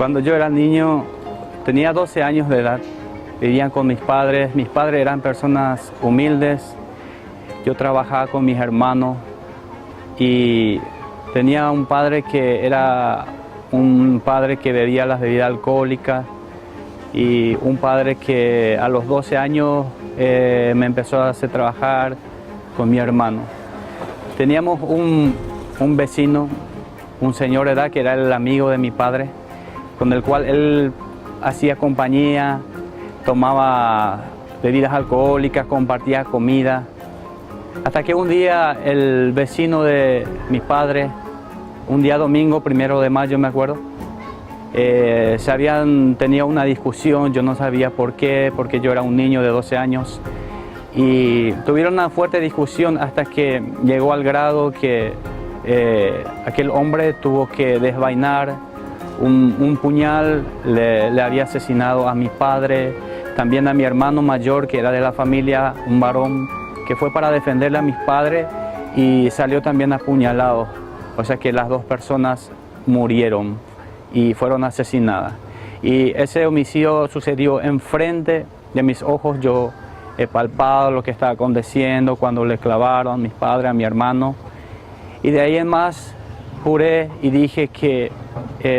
Cuando yo era niño, tenía 12 años de edad, vivía con mis padres eran personas humildes, yo trabajaba con mis hermanos y tenía un padre que era un padre que bebía las bebidas alcohólicas y un padre que a los 12 años me empezó a hacer trabajar con mi hermano. Teníamos un vecino, un señor de edad que era el amigo de mi padre, con el cual él hacía compañía, tomaba bebidas alcohólicas, compartía comida. Hasta que un día el vecino de mi padre, un día domingo, 1 de mayo me acuerdo, tenía una discusión, yo no sabía por qué, porque yo era un niño de 12 años. Y tuvieron una fuerte discusión hasta que llegó al grado que aquel hombre tuvo que desvainar un puñal, le había asesinado a mi padre, también a mi hermano mayor que era de la familia, un varón que fue para defenderle a mis padres y salió también apuñalado. O sea que las dos personas murieron y fueron asesinadas. Y ese homicidio sucedió enfrente de mis ojos. Yo he palpado lo que estaba aconteciendo cuando le clavaron a mis padres, a mi hermano. Y de ahí en más juré y dije que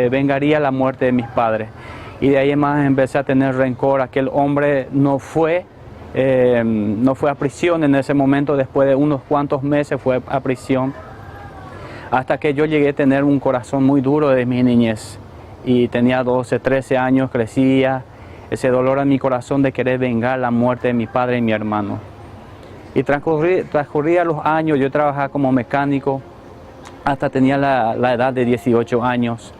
vengaría la muerte de mis padres. Y de ahí en más empecé a tener rencor. Aquel hombre no fue a prisión en ese momento, después de unos cuantos meses fue a prisión. Hasta que yo llegué a tener un corazón muy duro de mi niñez. Y tenía 12, 13 años, crecía ese dolor en mi corazón de querer vengar la muerte de mi padre y mi hermano. Y transcurría los años, yo trabajaba como mecánico, hasta tenía la edad de 18 años,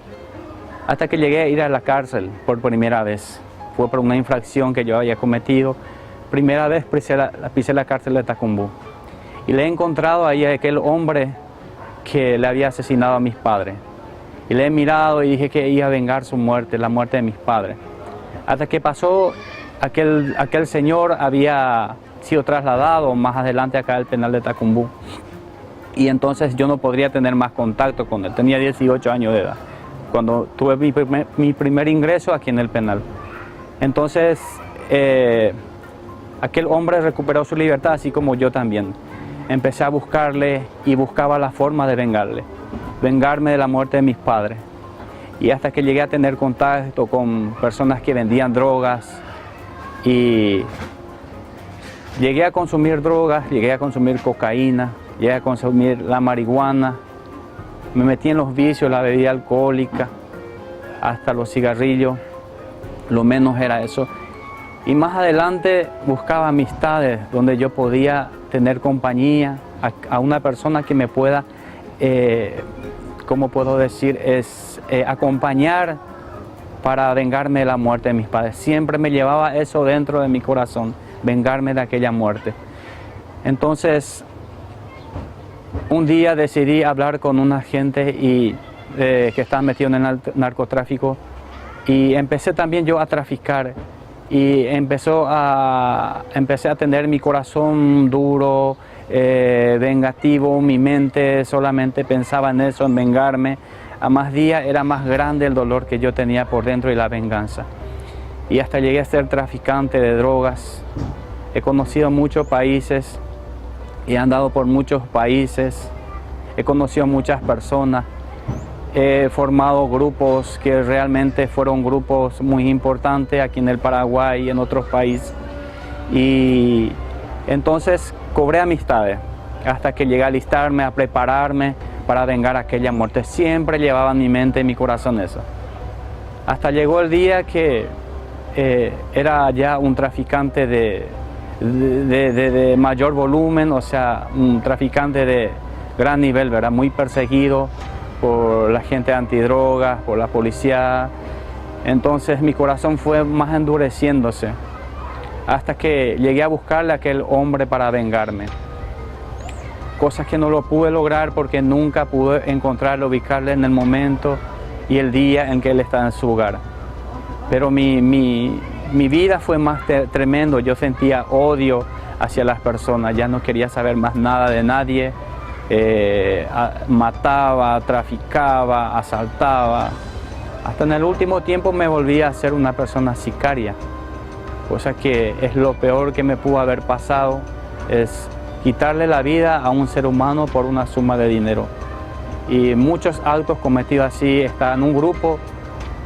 hasta que llegué a ir a la cárcel por primera vez. Fue por una infracción que yo había cometido. Primera vez pisé la cárcel de Tacumbú. Y le he encontrado ahí a aquel hombre que le había asesinado a mis padres. Y le he mirado y dije que iba a vengar su muerte, la muerte de mis padres. Hasta que pasó, aquel señor había sido trasladado más adelante acá al penal de Tacumbú. Y entonces yo no podría tener más contacto con él. Tenía 18 años de edad cuando tuve mi primer ingreso aquí en el penal. Entonces aquel hombre recuperó su libertad, así como yo también. Empecé a buscarle y buscaba la forma de vengarme de la muerte de mis padres. Y hasta que llegué a tener contacto con personas que vendían drogas y llegué a consumir drogas, llegué a consumir cocaína, llegué a consumir la marihuana, me metí en los vicios, la bebida alcohólica, hasta los cigarrillos, lo menos era eso. Y más adelante buscaba amistades donde yo podía tener compañía, a una persona que me pueda, ¿cómo puedo decir?, acompañar para vengarme de la muerte de mis padres. Siempre me llevaba eso dentro de mi corazón, vengarme de aquella muerte. Entonces, un día decidí hablar con una gente que estaba metido en el narcotráfico y empecé también yo a traficar y empecé a tener mi corazón duro, vengativo, mi mente solamente pensaba en eso, en vengarme. A más días era más grande el dolor que yo tenía por dentro y la venganza. Y hasta llegué a ser traficante de drogas. He conocido muchos países, he andado por muchos países, he conocido muchas personas, he formado grupos que realmente fueron grupos muy importantes aquí en el Paraguay y en otros países. Y entonces cobré amistades hasta que llegué a alistarme, a prepararme para vengar aquella muerte. Siempre llevaba en mi mente y mi corazón eso. Hasta llegó el día que era ya un traficante de mayor volumen, o sea, un traficante de gran nivel, ¿verdad? Muy perseguido por la gente antidrogas, por la policía. Entonces mi corazón fue más endureciéndose hasta que llegué a buscarle a aquel hombre para vengarme. Cosas que no lo pude lograr porque nunca pude encontrarlo, ubicarle en el momento y el día en que él estaba en su hogar. Pero mi vida fue más tremendo. Yo sentía odio hacia las personas, ya no quería saber más nada de nadie. Mataba, traficaba, asaltaba. Hasta en el último tiempo me volví a ser una persona sicaria, cosa que es lo peor que me pudo haber pasado, es quitarle la vida a un ser humano por una suma de dinero. Y muchos actos cometidos así. Estaba en un grupo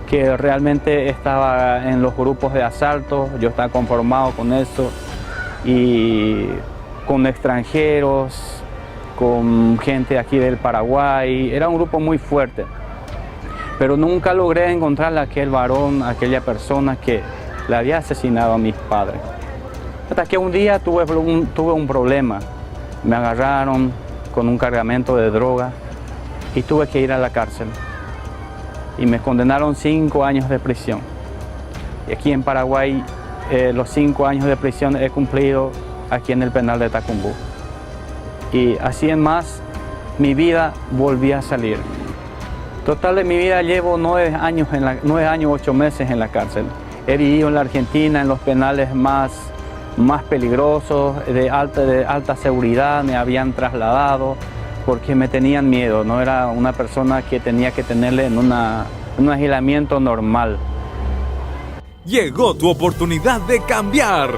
que realmente estaba en los grupos de asalto, yo estaba conformado con eso, y con extranjeros, con gente aquí del Paraguay, era un grupo muy fuerte. Pero nunca logré encontrar a aquel varón, a aquella persona que le había asesinado a mis padres. Hasta que un día tuve un problema. Me agarraron con un cargamento de droga y tuve que ir a la cárcel. Y me condenaron 5 años de prisión. Y aquí en Paraguay, los 5 años de prisión he cumplido aquí en el penal de Tacumbú. Y así en más, mi vida volvió a salir. Total de mi vida llevo 9 años, 8 meses en la cárcel. He vivido en la Argentina, en los penales más peligrosos, de alta seguridad, me habían trasladado porque me tenían miedo, no era una persona que tenía que tenerle en un aislamiento normal. Llegó tu oportunidad de cambiar.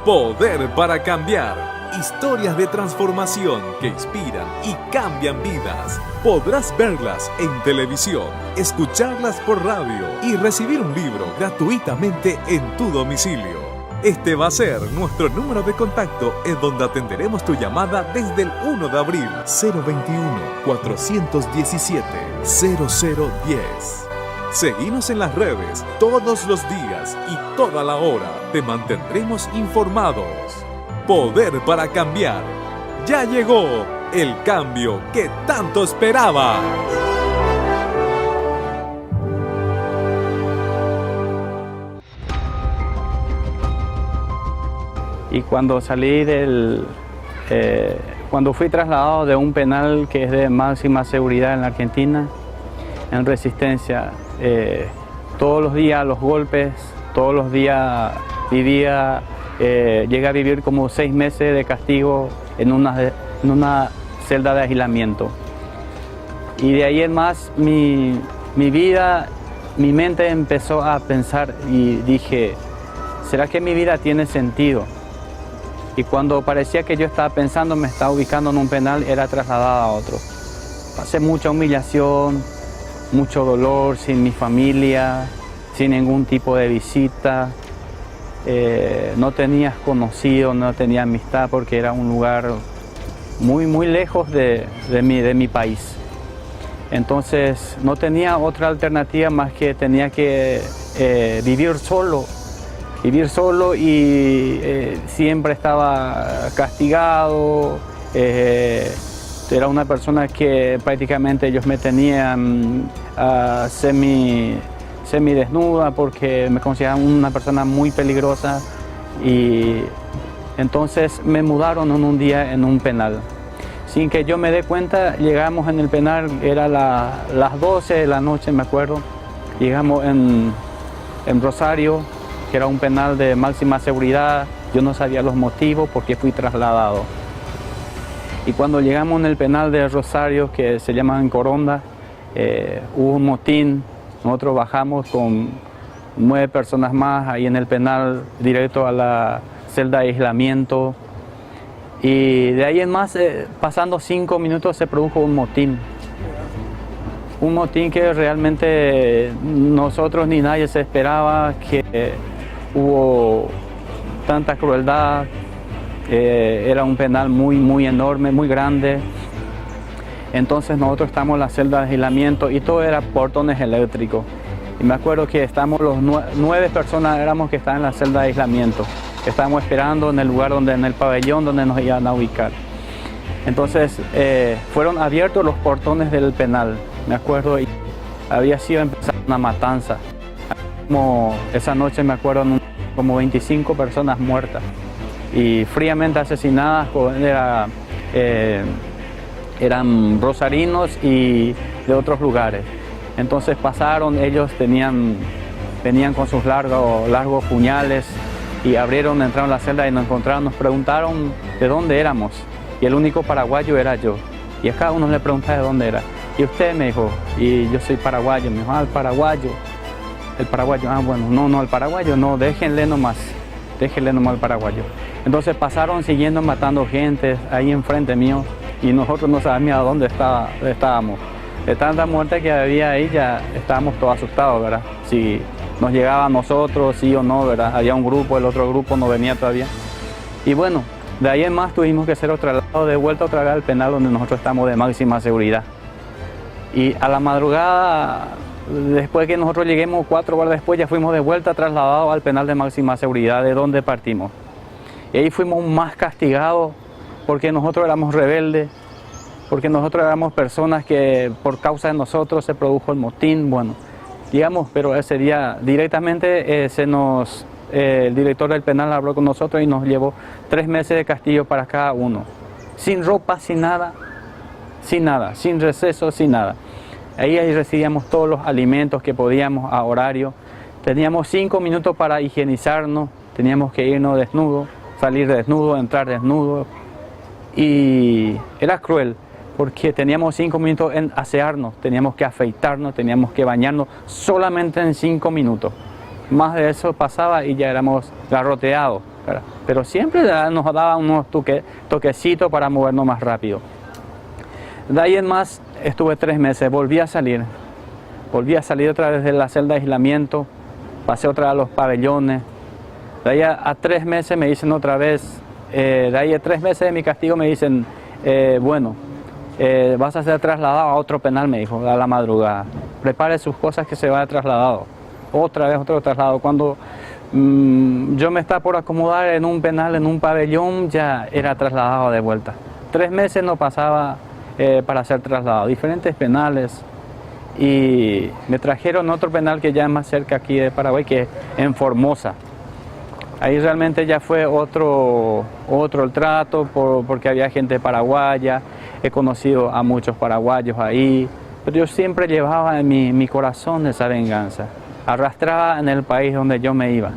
Poder para cambiar. Historias de transformación que inspiran y cambian vidas. Podrás verlas en televisión, escucharlas por radio y recibir un libro gratuitamente en tu domicilio. Este va a ser nuestro número de contacto, en donde atenderemos tu llamada desde el 1 de abril. 021-417-0010. Seguinos en las redes todos los días y toda la hora. Te mantendremos informados. Poder para cambiar. Ya llegó el cambio que tanto esperabas. Y cuando cuando fui trasladado de un penal que es de máxima seguridad en la Argentina, en Resistencia, todos los días los golpes, todos los días llegué a vivir como 6 meses de castigo en una celda de aislamiento. Y de ahí en más mi vida, mi mente empezó a pensar y dije, ¿será que mi vida tiene sentido? Y cuando parecía que yo estaba pensando, me estaba ubicando en un penal, era trasladado a otro. Pasé mucha humillación, mucho dolor, sin mi familia, sin ningún tipo de visita. No tenías conocido, no tenía amistad porque era un lugar muy lejos de mi país. Entonces no tenía otra alternativa más que tenía que vivir solo y siempre estaba castigado. Era una persona que prácticamente ellos me tenían semidesnuda porque me consideraban una persona muy peligrosa, y entonces me mudaron en un día en un penal. Sin que yo me dé cuenta, llegamos en el penal, era las 12 de la noche, me acuerdo. Llegamos en Rosario, que era un penal de máxima seguridad. Yo no sabía los motivos porque fui trasladado. Y cuando llegamos en el penal de Rosario, que se llama en Coronda, hubo un motín. Nosotros bajamos con 9 personas más ahí en el penal, directo a la celda de aislamiento. Y de ahí en más, pasando 5 minutos, se produjo un motín. Un motín que realmente nosotros ni nadie se esperaba, que hubo tanta crueldad. Era un penal muy enorme, muy grande. Entonces nosotros estamos en la celda de aislamiento y todo era portones eléctricos. Y me acuerdo que estamos los 9 personas éramos que estaban en la celda de aislamiento. Estábamos esperando en el lugar en el pabellón donde nos iban a ubicar. Entonces fueron abiertos los portones del penal, me acuerdo, y había sido empezar una matanza. Como esa noche me acuerdo como 25 personas muertas y fríamente asesinadas. Eran rosarinos y de otros lugares. Entonces pasaron, ellos venían con sus largos puñales y entraron a la celda y nos encontraron, nos preguntaron de dónde éramos, y el único paraguayo era yo. Y a cada uno le preguntaba de dónde era. ¿Y usted? Me dijo, y yo soy paraguayo. Me dijo, el paraguayo. El paraguayo, bueno, no, el paraguayo, no, déjenle nomás al paraguayo. Entonces pasaron siguiendo matando gente ahí enfrente mío y nosotros no sabíamos a dónde estábamos. De tanta muerte que había ahí ya estábamos todos asustados, ¿verdad? Si nos llegaba a nosotros, sí o no, ¿verdad? Había un grupo, el otro grupo no venía todavía. Y bueno, de ahí en más tuvimos que hacer otro traslado de vuelta otra vez al penal donde nosotros estamos de máxima seguridad. Y a la madrugada, después que nosotros lleguemos 4 horas después, ya fuimos de vuelta trasladados al penal de máxima seguridad de donde partimos. Y ahí fuimos más castigados porque nosotros éramos rebeldes, porque nosotros éramos personas que por causa de nosotros se produjo el motín, bueno, digamos, pero ese día directamente el director del penal habló con nosotros y nos llevó 3 meses de castigo para cada uno, sin ropa, sin nada, sin receso, sin nada. Ahí recibíamos todos los alimentos que podíamos a horario, teníamos 5 minutos para higienizarnos, teníamos que irnos desnudos, salir desnudos, entrar desnudos, y era cruel porque teníamos 5 minutos en asearnos, teníamos que afeitarnos, teníamos que bañarnos solamente en 5 minutos. Más de eso pasaba y ya éramos garroteados, ¿verdad? Pero siempre nos daban unos toquecitos para movernos más rápido. De ahí en más estuve 3 meses, volví a salir otra vez de la celda de aislamiento, pasé otra vez a los pabellones. De ahí a 3 meses me dicen otra vez, de ahí a 3 meses de mi castigo me dicen, vas a ser trasladado a otro penal, me dijo, a la madrugada. Prepare sus cosas que se va trasladado. Otra vez otro traslado. Cuando yo me estaba por acomodar en un penal, en un pabellón, ya era trasladado de vuelta. 3 meses no pasaba para ser trasladado. Diferentes penales. Y me trajeron otro penal que ya es más cerca aquí de Paraguay, que es en Formosa. Ahí realmente ya fue otro el trato, porque había gente paraguaya, he conocido a muchos paraguayos ahí, pero yo siempre llevaba en mi corazón esa venganza, arrastraba en el país donde yo me iba,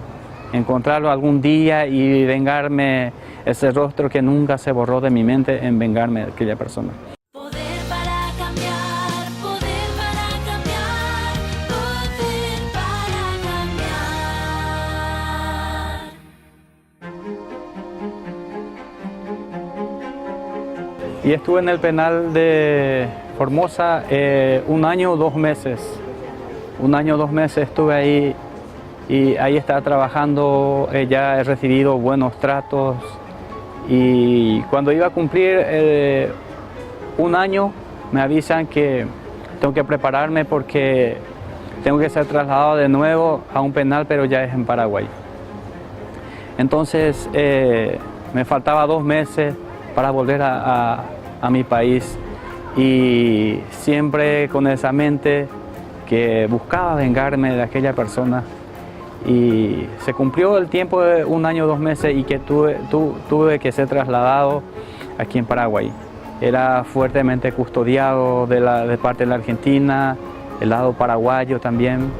encontrarlo algún día y vengarme, ese rostro que nunca se borró de mi mente en vengarme de aquella persona. Y estuve en el penal de Formosa 1 año, 2 meses. 1 año, 2 meses estuve ahí y ahí estaba trabajando, ya he recibido buenos tratos. Y cuando iba a cumplir 1 año, me avisan que tengo que prepararme porque tengo que ser trasladado de nuevo a un penal, pero ya es en Paraguay. Entonces me faltaba 2 meses para volver a mi país y siempre con esa mente que buscaba vengarme de aquella persona, y se cumplió el tiempo de 1 año, 2 meses y que tuve que ser trasladado aquí en Paraguay. Era fuertemente custodiado de parte de la Argentina, el lado paraguayo también,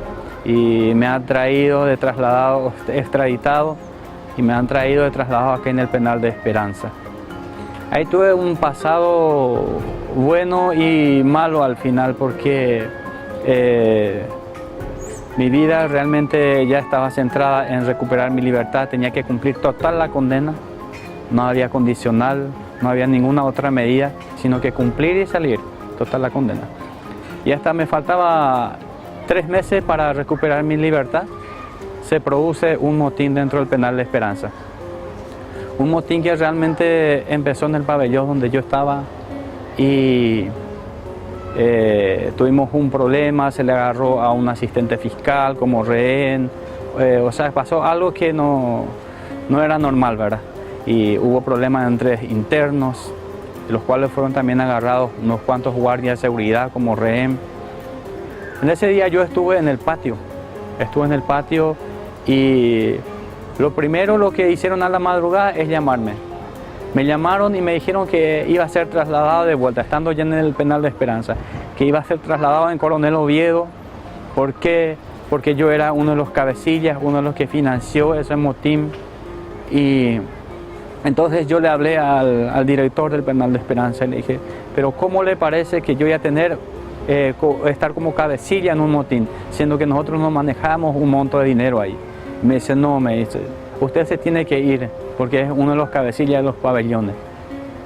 y me han traído de trasladado, extraditado, y me han traído de trasladado aquí en el penal de Esperanza. Ahí tuve un pasado bueno y malo al final porque mi vida realmente ya estaba centrada en recuperar mi libertad, tenía que cumplir total la condena, no había condicional, no había ninguna otra medida, sino que cumplir y salir, total la condena. Y hasta me faltaba 3 meses para recuperar mi libertad, se produce un motín dentro del penal de Esperanza. Un motín que realmente empezó en el pabellón donde yo estaba y tuvimos un problema, se le agarró a un asistente fiscal como rehén, o sea, pasó algo que no era normal, ¿verdad? Y hubo problemas entre internos, de los cuales fueron también agarrados unos cuantos guardias de seguridad como rehén. En ese día yo estuve en el patio y lo primero que hicieron a la madrugada es llamarme. Me llamaron y me dijeron que iba a ser trasladado de vuelta, estando ya en el penal de Esperanza, que iba a ser trasladado en Coronel Oviedo. ¿Por qué? Porque yo era uno de los cabecillas, uno de los que financió ese motín. Y entonces yo le hablé al director del penal de Esperanza y le dije, pero ¿cómo le parece que yo voy a tener estar como cabecilla en un motín, siendo que nosotros no manejamos un monto de dinero ahí. Me dice, no, me dice, usted se tiene que ir porque es uno de los cabecillas de los pabellones.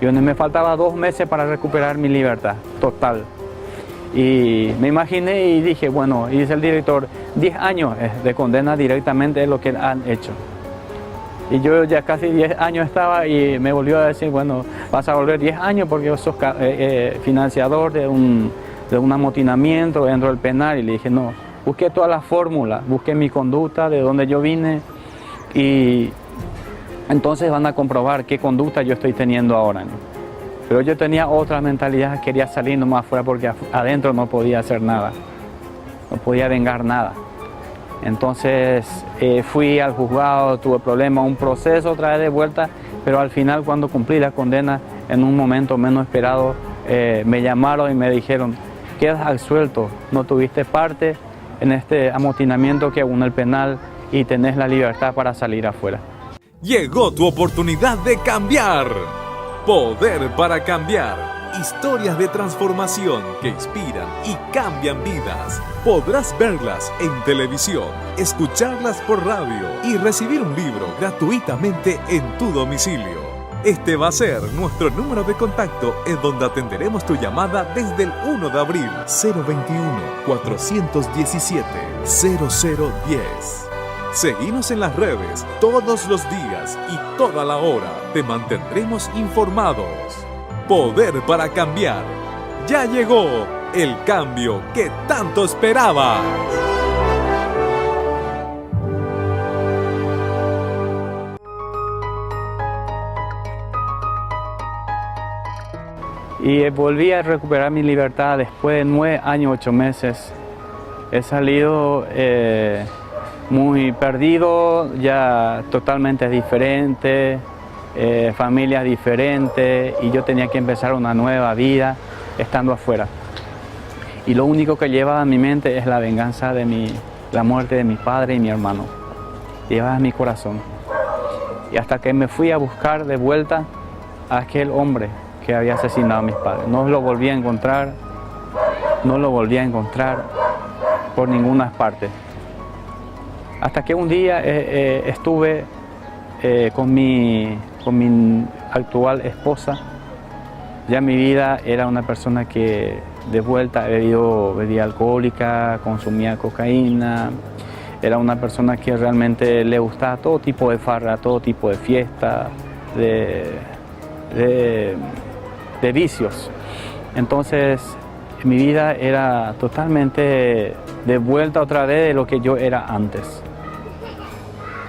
Y donde me faltaba 2 meses para recuperar mi libertad total. Y me imaginé y dije, bueno, y dice el director, 10 años de condena directamente es lo que han hecho. Y yo ya casi 10 años estaba y me volvió a decir, bueno, vas a volver 10 años porque sos financiador de un amotinamiento dentro del penal. Y le dije, no, busqué todas las fórmulas, busqué mi conducta, de dónde yo vine, y entonces van a comprobar qué conducta yo estoy teniendo ahora, ¿no? Pero yo tenía otra mentalidad, quería salir nomás afuera porque adentro no podía hacer nada, no podía vengar nada. Entonces fui al juzgado, tuve problemas, un proceso otra vez de vuelta, pero al final cuando cumplí la condena, en un momento menos esperado, me llamaron y me dijeron, quedas absuelto, no tuviste parte en este amotinamiento que une el penal y tenés la libertad para salir afuera. Llegó tu oportunidad de cambiar. Poder para cambiar. Historias de transformación que inspiran y cambian vidas. Podrás verlas en televisión, escucharlas por radio y recibir un libro gratuitamente en tu domicilio. Este va a ser nuestro número de contacto en donde atenderemos tu llamada desde el 1 de abril 021-417-0010. Seguinos en las redes todos los días y toda la hora. Te mantendremos informados. Poder para cambiar. Ya llegó el cambio que tanto esperabas. Y volví a recuperar mi libertad después de 9 años, 8 meses. He salido muy perdido, ya totalmente diferente, familias diferentes, y yo tenía que empezar una nueva vida estando afuera. Y lo único que llevaba en mi mente es la venganza de la muerte de mi padre y mi hermano. Llevaba en mi corazón. Y hasta que me fui a buscar de vuelta a aquel hombre que había asesinado a mis padres. No lo volví a encontrar por ninguna parte. Hasta que un día estuve con mi actual esposa. Ya mi vida era una persona que de vuelta bebía alcohólica, consumía cocaína. Era una persona que realmente le gustaba todo tipo de farra, todo tipo de fiesta, de vicios. Entonces mi vida era totalmente de vuelta otra vez de lo que yo era antes.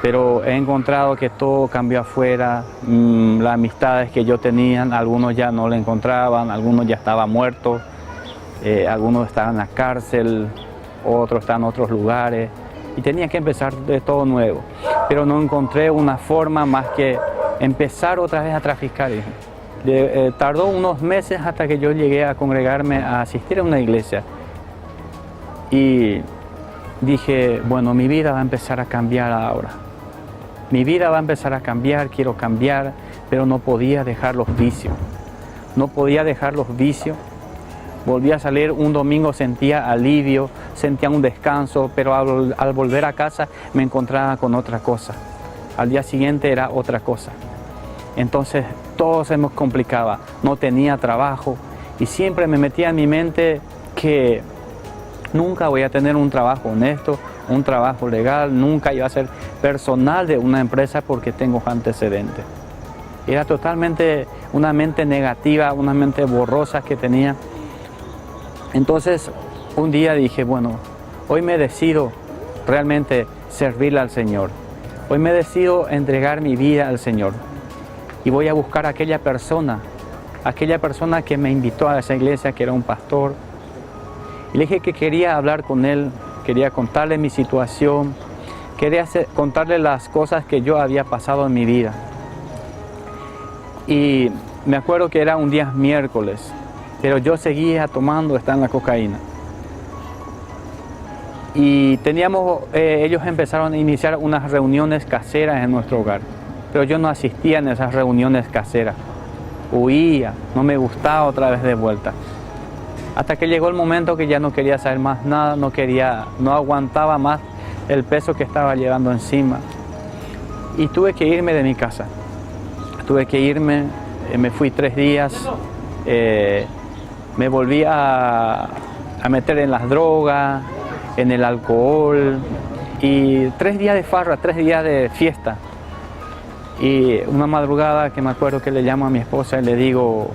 Pero he encontrado que todo cambió afuera. Las amistades que yo tenía, algunos ya no le encontraban, algunos ya estaban muertos, algunos estaban en la cárcel, otros están en otros lugares. Y tenía que empezar de todo nuevo. Pero no encontré una forma más que empezar otra vez a traficar. Tardó unos meses hasta que yo llegué a congregarme, a asistir a una iglesia. Y dije, bueno, mi vida va a empezar a cambiar ahora. Mi vida va a empezar a cambiar, quiero cambiar, pero no podía dejar los vicios. No podía dejar los vicios. Volví a salir un domingo, sentía alivio, sentía un descanso, pero al volver a casa me encontraba con otra cosa. Al día siguiente era otra cosa. Entonces todo se me complicaba. No tenía trabajo y siempre me metía en mi mente que nunca voy a tener un trabajo honesto, un trabajo legal, nunca iba a ser personal de una empresa porque tengo antecedentes. Era totalmente una mente negativa, una mente borrosa que tenía. Entonces un día dije, bueno, hoy me decido realmente servirle al Señor. Hoy me decido entregar mi vida al Señor. Y voy a buscar a aquella persona que me invitó a esa iglesia, que era un pastor. Y le dije que quería hablar con él, quería contarle mi situación, quería contarle las cosas que yo había pasado en mi vida. Y me acuerdo que era un día miércoles, pero yo seguía tomando, estaba en la cocaína. Y ellos empezaron a iniciar unas reuniones caseras en nuestro hogar, pero yo no asistía en esas reuniones caseras, huía, no me gustaba otra vez de vuelta. Hasta que llegó el momento que ya no quería saber más nada, no aguantaba más el peso que estaba llevando encima. Y tuve que irme de mi casa. Tuve que irme, me fui 3 días, me volví a meter en las drogas, en el alcohol, y 3 días de farra, 3 días de fiesta. Y una madrugada que me acuerdo que le llamo a mi esposa y le digo,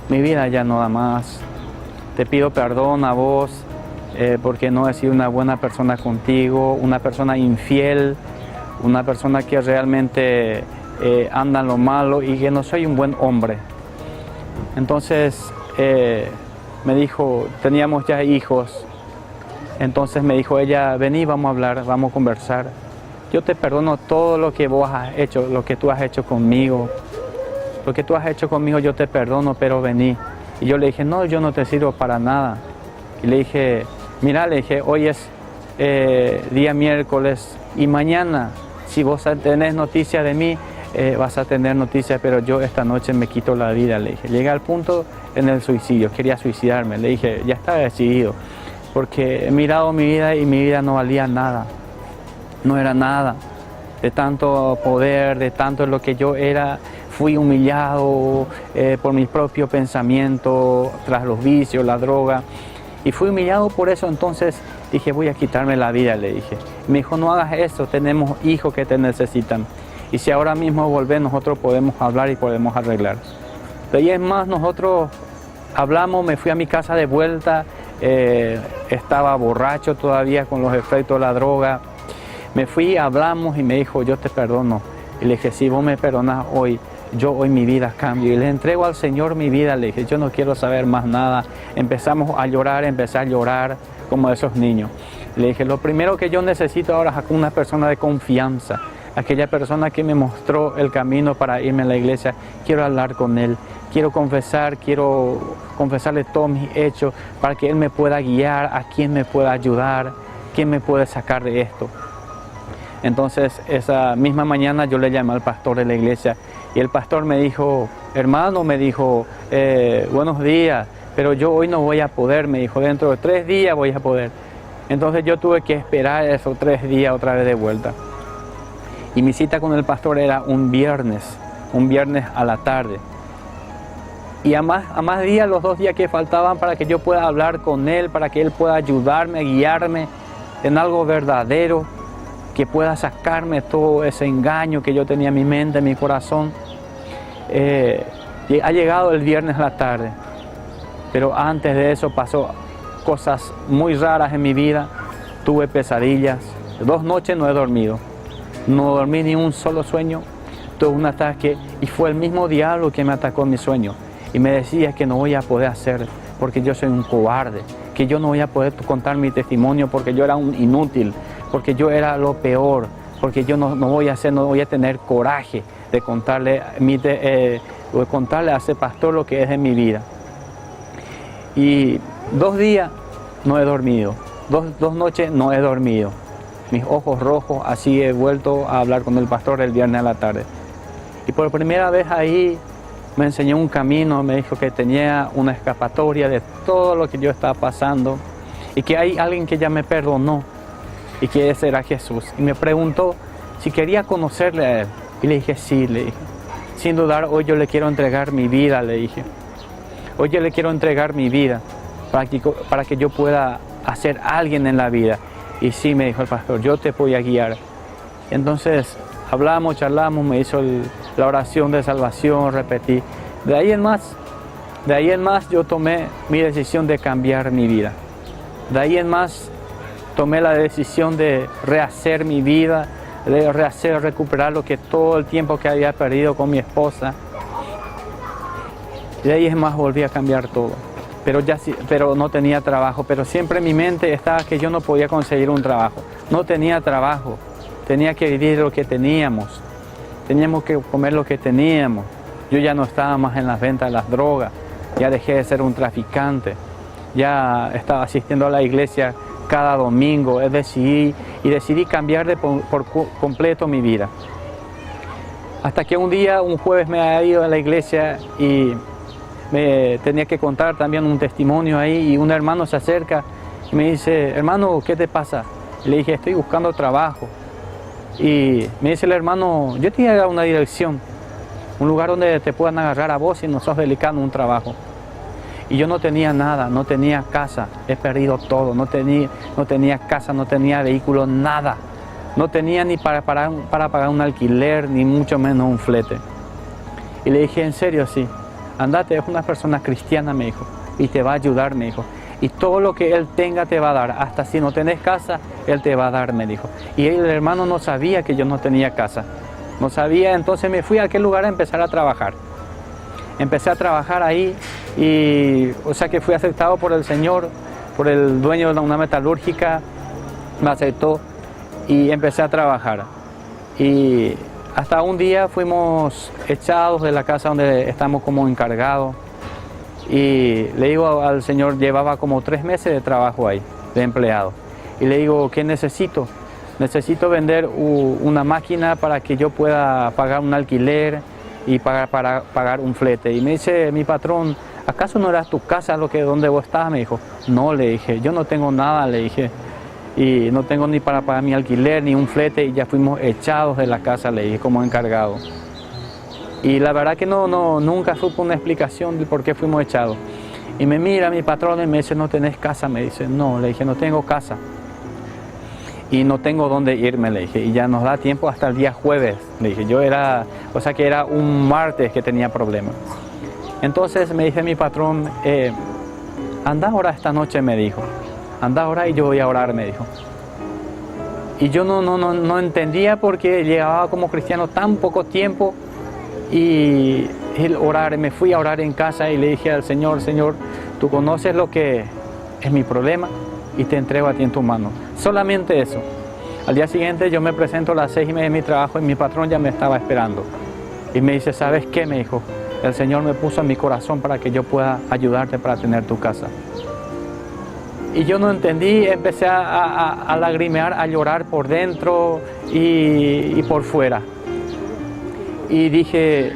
mi vida ya no da más, te pido perdón a vos porque no he sido una buena persona contigo, una persona infiel, una persona que realmente anda en lo malo y que no soy un buen hombre. Entonces me dijo, teníamos ya hijos, entonces me dijo ella, vení, vamos a hablar, vamos a conversar. Yo te perdono todo lo que vos has hecho, lo que tú has hecho conmigo. Lo que tú has hecho conmigo yo te perdono, pero vení. Y yo le dije, no, yo no te sirvo para nada. Y le dije, mira, le dije, hoy es día miércoles y mañana, si vos tenés noticia de mí, vas a tener noticia, pero yo esta noche me quito la vida, le dije. Llegué al punto en el suicidio, quería suicidarme. Le dije, ya está decidido, porque he mirado mi vida y mi vida no valía nada. No era nada, de tanto poder, de tanto lo que yo era, fui humillado por mi propio pensamiento, tras los vicios, la droga, y fui humillado por eso. Entonces dije, voy a quitarme la vida, le dije. Me dijo, no hagas eso, tenemos hijos que te necesitan, y si ahora mismo volvés, nosotros podemos hablar y podemos arreglar. De ahí es más, nosotros hablamos, me fui a mi casa de vuelta, estaba borracho todavía con los efectos de la droga. Me fui, hablamos y me dijo, yo te perdono. Y le dije, si vos me perdonas hoy, yo hoy mi vida cambio. Y le entrego al Señor mi vida, le dije, yo no quiero saber más nada. Empezamos a llorar, empecé a llorar como esos niños. Le dije, lo primero que yo necesito ahora es una persona de confianza. Aquella persona que me mostró el camino para irme a la iglesia, quiero hablar con él. Quiero confesarle todos mis hechos para que él me pueda guiar, a quién me pueda ayudar, quién me puede sacar de esto. Entonces esa misma mañana yo le llamé al pastor de la iglesia y el pastor me dijo, hermano, me dijo, buenos días, pero yo hoy no voy a poder, me dijo, dentro de 3 días voy a poder. Entonces yo tuve que esperar esos 3 días otra vez de vuelta. Y mi cita con el pastor era un viernes a la tarde. Y a más días, los 2 días que faltaban para que yo pueda hablar con él, para que él pueda ayudarme, guiarme en algo verdadero, que pueda sacarme todo ese engaño que yo tenía en mi mente, en mi corazón. Ha llegado el viernes a la tarde, pero antes de eso pasó cosas muy raras en mi vida. Tuve pesadillas, 2 noches no he dormido, no dormí ni un solo sueño. Tuve un ataque y fue el mismo diablo que me atacó en mi sueño y me decía que no voy a poder hacer porque yo soy un cobarde, que yo no voy a poder contar mi testimonio porque yo era un inútil, porque yo era lo peor, porque yo no voy a tener coraje de contarle a ese pastor lo que es de mi vida. Y 2 días no he dormido, dos noches no he dormido. Mis ojos rojos, así he vuelto a hablar con el pastor el viernes a la tarde. Y por primera vez ahí me enseñó un camino, me dijo que tenía una escapatoria de todo lo que yo estaba pasando y que hay alguien que ya me perdonó y que ese era Jesús. Y me preguntó si quería conocerle a él. Y le dije, sí, le dije. Sin dudar, hoy yo le quiero entregar mi vida, le dije. Hoy yo le quiero entregar mi vida para que yo pueda hacer alguien en la vida. Y sí, me dijo el pastor, yo te voy a guiar. Entonces hablamos, charlamos, me hizo la oración de salvación, repetí. De ahí en más yo tomé mi decisión de cambiar mi vida. De ahí en más tomé la decisión de rehacer mi vida, de recuperar todo el tiempo que había perdido con mi esposa. De ahí en más volví a cambiar todo. Pero no tenía trabajo, pero siempre en mi mente estaba que yo no podía conseguir un trabajo. No tenía trabajo, tenía que vivir lo que teníamos, teníamos que comer lo que teníamos. Yo ya no estaba más en las ventas de las drogas, ya dejé de ser un traficante, ya estaba asistiendo a la iglesia cada domingo, decidí cambiar por completo mi vida. Hasta que un día, un jueves, me había ido a la iglesia y me tenía que contar también un testimonio ahí y un hermano se acerca y me dice, hermano, ¿qué te pasa? Y le dije, estoy buscando trabajo. Y me dice el hermano, yo te voy a dar una dirección, un lugar donde te puedan agarrar a vos si no sos delicado en un trabajo. Y yo no tenía nada, no tenía casa, he perdido todo, no tenía casa, no tenía vehículo, nada. No tenía ni para pagar un alquiler, ni mucho menos un flete. Y le dije, en serio, sí, andate, es una persona cristiana, me dijo, y te va a ayudar, me dijo. Y todo lo que él tenga te va a dar, hasta si no tenés casa, él te va a dar, me dijo. Y el hermano no sabía que yo no tenía casa, no sabía, entonces me fui a aquel lugar a empezar a trabajar. Empecé a trabajar ahí y, o sea que fui aceptado por el Señor, por el dueño de una metalúrgica, me aceptó y empecé a trabajar. Y hasta un día fuimos echados de la casa donde estamos como encargados. Y le digo al Señor, llevaba como 3 meses de trabajo ahí, de empleado. Y le digo, ¿qué necesito? Necesito vender una máquina para que yo pueda pagar un alquiler y para pagar un flete. Y me dice mi patrón, ¿acaso no era tu casa donde vos estabas? Me dijo, no, le dije, yo no tengo nada, le dije, y no tengo ni para pagar mi alquiler ni un flete, y ya fuimos echados de la casa, le dije, como encargado. Y la verdad que nunca supe una explicación de por qué fuimos echados. Y me mira mi patrón y me dice, ¿no tenés casa? Me dice, no, le dije, no tengo casa. Y no tengo dónde irme, le dije, y ya nos da tiempo hasta el día jueves, le dije, o sea que era un martes que tenía problemas. Entonces me dice mi patrón, anda a orar esta noche, me dijo, anda a orar y yo voy a orar, me dijo. Y yo no entendía porque llevaba como cristiano tan poco tiempo y me fui a orar en casa y le dije al Señor, Señor, tú conoces lo que es mi problema y te entrego a ti en tu mano. Solamente eso. Al día siguiente yo me presento a las 6:30 de mi trabajo y mi patrón ya me estaba esperando. Y me dice, ¿sabes qué? Me dijo, el Señor me puso en mi corazón para que yo pueda ayudarte para tener tu casa. Y yo no entendí, empecé a lagrimear, a llorar por dentro y por fuera. Y dije,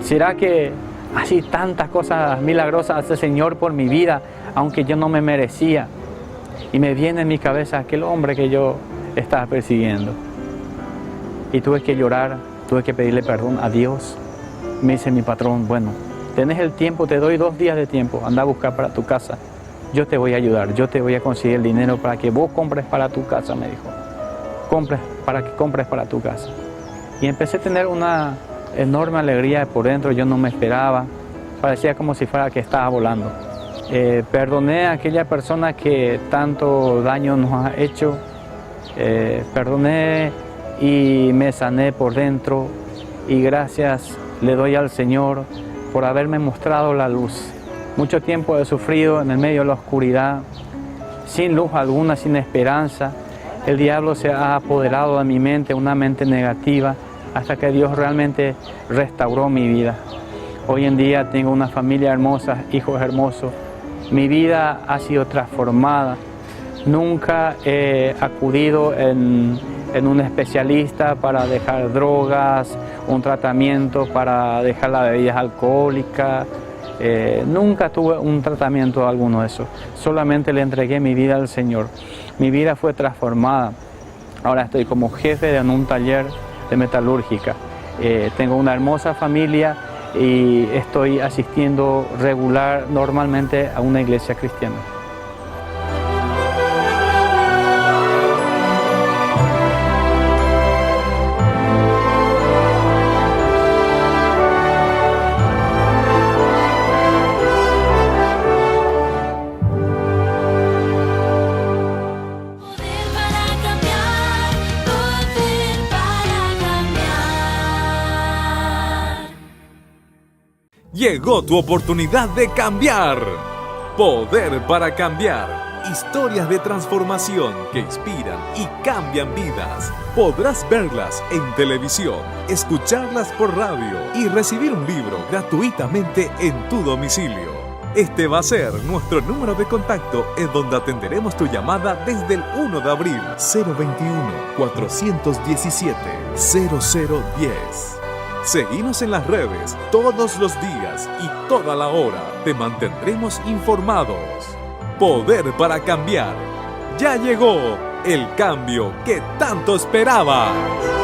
¿será que así tantas cosas milagrosas hace el Señor por mi vida, aunque yo no me merecía? Y me viene en mi cabeza aquel hombre que yo estaba persiguiendo. Y tuve que llorar, tuve que pedirle perdón a Dios. Me dice mi patrón, bueno, tenés el tiempo, te doy 2 días de tiempo, anda a buscar para tu casa. Yo te voy a ayudar, yo te voy a conseguir el dinero para que vos compres para tu casa, me dijo. Para que compres para tu casa. Y empecé a tener una enorme alegría por dentro, yo no me esperaba. Parecía como si fuera que estaba volando. Perdoné a aquella persona que tanto daño nos ha hecho. Perdoné y me sané por dentro. Y gracias le doy al Señor por haberme mostrado la luz. Mucho tiempo he sufrido en el medio de la oscuridad, sin luz alguna, sin esperanza. El diablo se ha apoderado de mi mente, una mente negativa, hasta que Dios realmente restauró mi vida. Hoy en día tengo una familia hermosa, hijos hermosos. Mi vida ha sido transformada. Nunca he acudido en un especialista para dejar drogas, un tratamiento para dejar las bebidas alcohólicas. Nunca tuve un tratamiento alguno de eso. Solamente le entregué mi vida al Señor. Mi vida fue transformada. Ahora estoy como jefe en un taller de metalúrgica. Tengo una hermosa familia y estoy asistiendo normalmente a una iglesia cristiana. Llegó tu oportunidad de cambiar. Poder para cambiar. Historias de transformación que inspiran y cambian vidas. Podrás verlas en televisión, escucharlas por radio y recibir un libro gratuitamente en tu domicilio. Este va a ser nuestro número de contacto en donde atenderemos tu llamada desde el 1 de abril 021 417 0010. Seguinos en las redes todos los días y toda la hora. Te mantendremos informados. Poder para cambiar. Ya llegó el cambio que tanto esperabas.